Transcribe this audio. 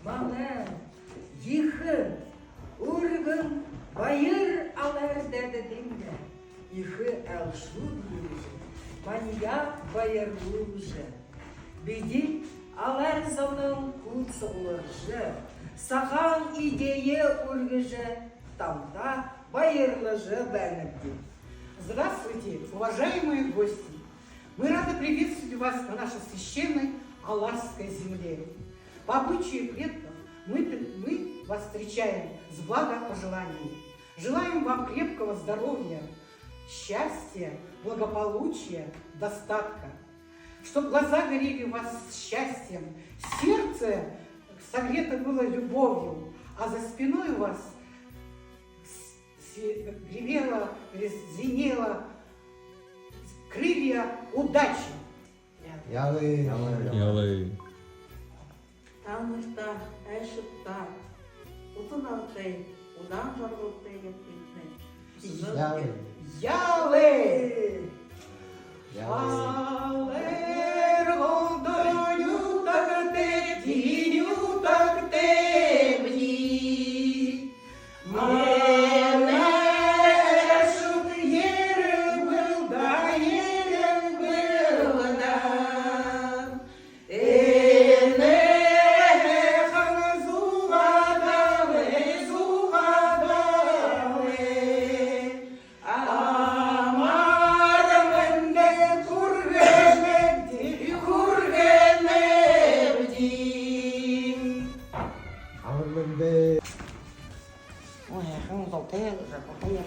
Мана, їхи, ургын, байыр алар дәді демге. Їхи әлшуд южы, мания байырлужы. Биди алар замның куцылыжы, сахан идея ургыжы, тамда байырлыжы бәнірді. Здравствуйте, уважаемые гости! Мы рады приветствовать вас на нашей священной Аларской земле. По обычаю предков мы вас встречаем с благопожеланиями. Желаем вам крепкого здоровья, счастья, благополучия, достатка. Чтоб глаза горели у вас счастьем, сердце согрето было любовью, а за спиной у вас гремело, звенело крылья удачи. Ялы. Танышта, әшіпта, ұтын алтай, ұдан жарғылтай епкетіне. Ялы! Алэр голдоню так те, тиню так те мні. Мене шут єрем был, да єрем был, да. Ене хан зугадаве, зугадаве. Амар менде кургеневди, кургеневди. Амар менде. Ой, хан залтая, жапахая,